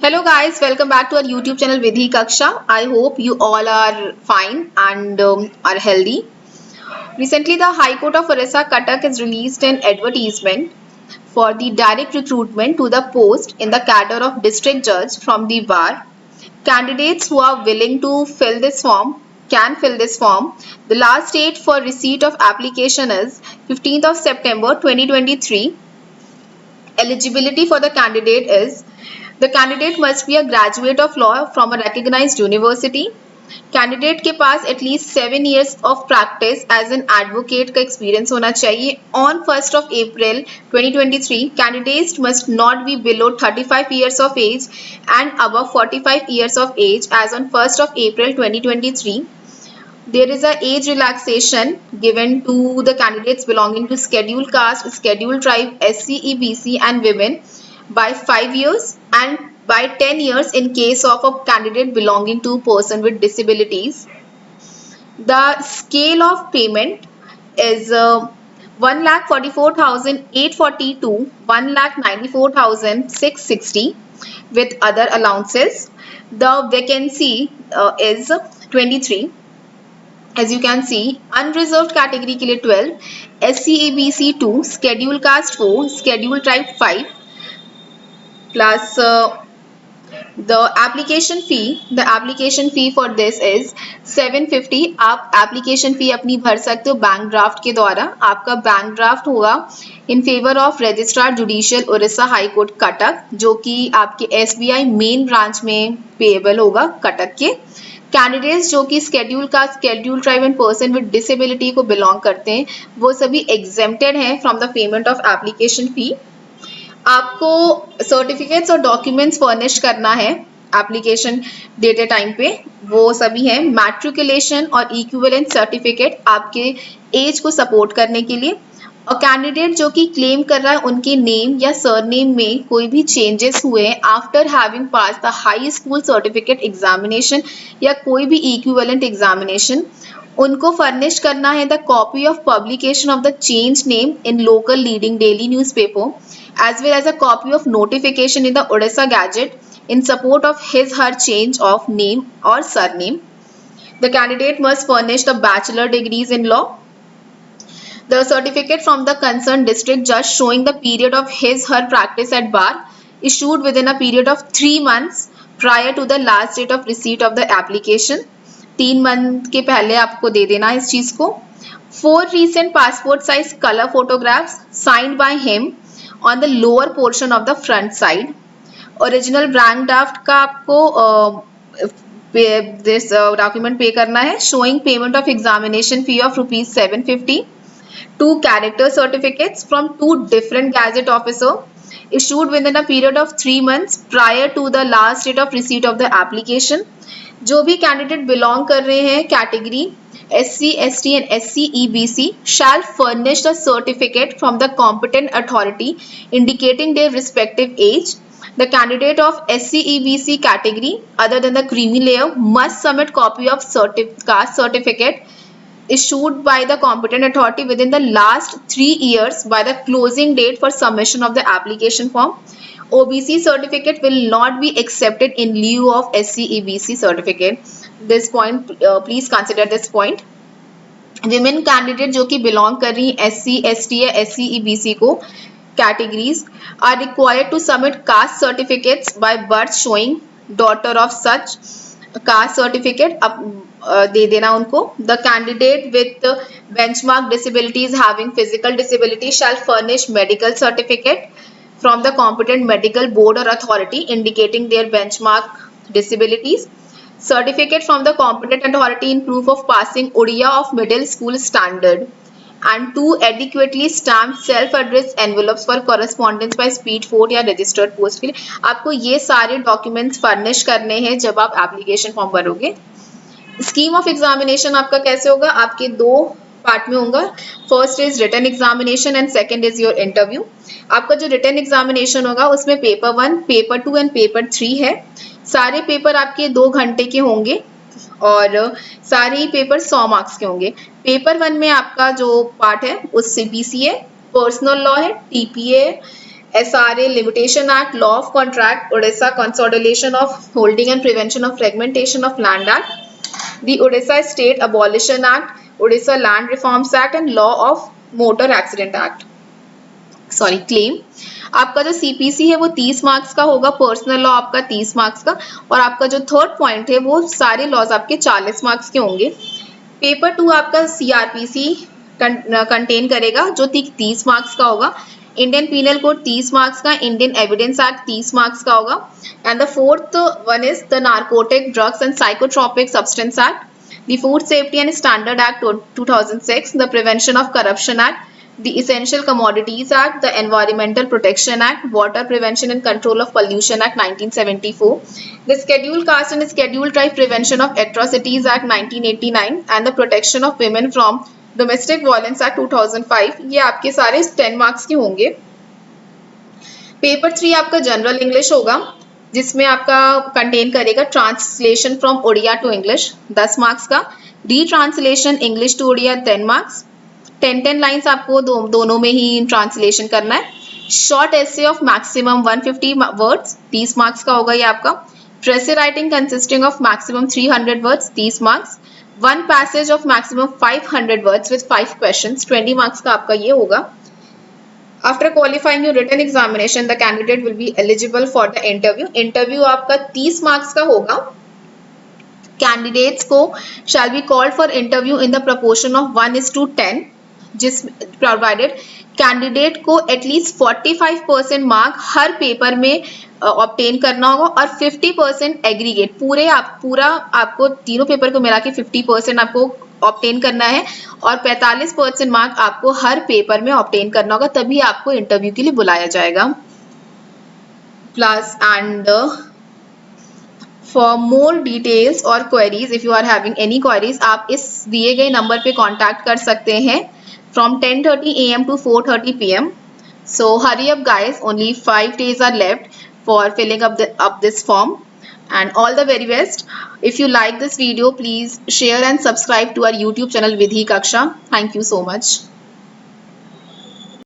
Hello guys, welcome back to our YouTube channel Vidhi Kaksha. I hope you all are fine and are healthy. Recently, the High Court of Orissa Cuttack has released an advertisement for the direct recruitment to the post in the cadre of district judge from the bar. Candidates who are willing to fill this form can fill this form. The last date for receipt of application is 15th of September 2023. Eligibility for the candidate is the candidate must be a graduate of law from a recognized university. Candidate के पास at least 7 years of practice as an advocate का experience होना चाहिए. On 1st of April 2023 candidates must not be below 35 years of age and above 45 years of age as on 1st of April 2023. There is a age relaxation given to the candidates belonging to scheduled caste, scheduled tribe, SC, EBC and women by 5 years and by 10 years in case of a candidate belonging to person with disabilities. The scale of payment is 1,44,840 to 1,94,660 with other allowances. The vacancy is 23. As you can see, unreserved category के लिए 12, SC EBC 2, scheduled caste 4, scheduled tribe 5 plus the application fee for this is 750. आप application fee अपनी भर सकते हो bank draft के द्वारा. आपका बैंक ड्राफ्ट होगा in favour of registrar judicial Orissa high court Cuttack, जो कि आपके SBI मेन ब्रांच में पेएबल होगा कटक के. कैंडिडेट्स जो कि schedule tribe and person with disability को बिलोंग करते हैं वो सभी एग्जेम्प्टेड हैं from the payment of application fee. आपको सर्टिफिकेट्स और डॉक्यूमेंट्स फर्निश करना है एप्लीकेशन देते टाइम पे. वो सभी हैं मैट्रिकुलेशन और इक्विवेलेंट सर्टिफिकेट आपके एज को सपोर्ट करने के लिए. और कैंडिडेट जो कि क्लेम कर रहा है उनके नेम या सरनेम में कोई भी चेंजेस हुए after having pass the high school certificate examination या कोई भी इक्विवेलेंट एग्जामिनेशन, उनको फर्निश करना है the copy of publication of the change name in local leading daily newspaper as well as a copy of notification in the Odisha Gazette in support of his her change of name or surname. The candidate must furnish the bachelor degrees in law, the certificate from the concerned district judge showing the period of his her practice at bar issued within a period of 3 months prior to the last date of receipt of the application. 3 month के पहले आपको दे देना है इस चीज को. 4 recent passport size color photographs signed by him on the lower portion of the front side. Original bank draft का आपको this document पे करना है showing payment of examination fee of rupees 750. 2 character certificates from 2 different gazette officer issued within a period of 3 months prior to the last date of receipt of the application. जो भी candidate belong कर रहे हैं category SC, ST and SC EBC shall furnish the certificate from the competent authority indicating their respective age. The candidate of SC EBC category other than the creamy layer must submit copy of caste certificate issued by the competent authority within the last 3 years by the closing date for submission of the application form. OBC certificate will not be accepted in lieu of SC EBC certificate. This point, please consider this point. Women candidate जो कि belong कर रही SC, ST या SC EBC को categories are required to submit caste certificates by birth showing daughter of such caste certificate. दे देना उनको. The candidate with benchmark disabilities having physical disability shall furnish medical certificate from the competent medical board or authority indicating their benchmark disabilities. Certificate from the competent authority in proof of passing Odia of middle school standard and 2 adequately stamped self-addressed envelopes for correspondence by speed post या registered post के लिए. आपको ये सारे documents furnish करने हैं जब आप एप्लीकेशन फॉर्म भरोगे. स्कीम ऑफ एग्जामिनेशन आपका कैसे होगा? आपके 2 पार्ट में होगा. First is written examination and second is your interview. आपका जो रिटन एग्जामिनेशन होगा उसमें पेपर 1, पेपर 2 एंड पेपर 3 है. सारे पेपर आपके 2 घंटे के होंगे और सारे ही पेपर 100 मार्क्स के होंगे. पेपर 1 में आपका जो पार्ट है उस CPCA, पर्सनल लॉ है, TPA, SRA Limitation Act, Law of Contract, Odisha Consolidation of Holding and Prevention of Fragmentation of Land Act, the Odisha State Abolition Act, Odisha Land Reforms Act and Law of Motor Accident Act. Sorry claim. आपका जो CPC है वो 30 marks का होगा, personal law आपका 30 marks का, और आपका जो थर्ड पॉइंट है वो सारे लॉज आपके 40 मार्क्स के होंगे। पेपर 2 आपका सीआरपीसी कंटेन करेगा जो 30 मार्क्स का होगा, इंडियन पीनल कोड 30 मार्क्स का, इंडियन एविडेंस एक्ट 30 मार्क्स का होगा, and the fourth one is the narcotic drugs and psychotropic substance act, the food safety and standard act 2006, the prevention of corruption act, the Essential Commodities Act, the Environmental Protection Act, Water Prevention and Control of Pollution Act 1974, the Scheduled Caste and Scheduled Tribe Prevention of Atrocities Act 1989 and the Protection of Women from Domestic Violence Act 2005। ये आपके सारे 10 marks के होंगे। Paper 3 आपका general English होगा जिसमें आपका contain करेगा translation from Odia to English 10 marks का, retranslation English to Odia 10 marks, 10 lines आपको दोनों में ही ट्रांसलेशन करना है। Short essay of maximum 150 words 30 marks का होगा ये आपका। Precis writing consisting of maximum 300 words 30 marks. One passage of maximum 500 words with 5 questions 20 marks का आपका ये होगा। After qualifying your written examination the candidate will be eligible for the interview. Interview आपका 30 marks का होगा। कैंडिडेट्स को shall be called for interview in the proportion of 1:10, जिस provided candidate को एटलीस्ट 45% मार्क हर पेपर में ऑब्टेन करना होगा और 50% एग्रीगेट पूरा आपको तीनों पेपर को मिला के 50% आपको ऑब्टेन करना है और 45% मार्क आपको हर पेपर में ऑब्टेन करना होगा, तभी आपको इंटरव्यू के लिए बुलाया जाएगा। Plus and for more details और queries, if you are having any queries, आप इस दिए गए नंबर पे कॉन्टैक्ट कर सकते हैं from 10:30 AM to 4:30 PM. So hurry up guys, only 5 days are left for filling up this form, and all the very best. If you like this video, please share and subscribe to our YouTube channel Vidhi Kaksha. Thank you so much.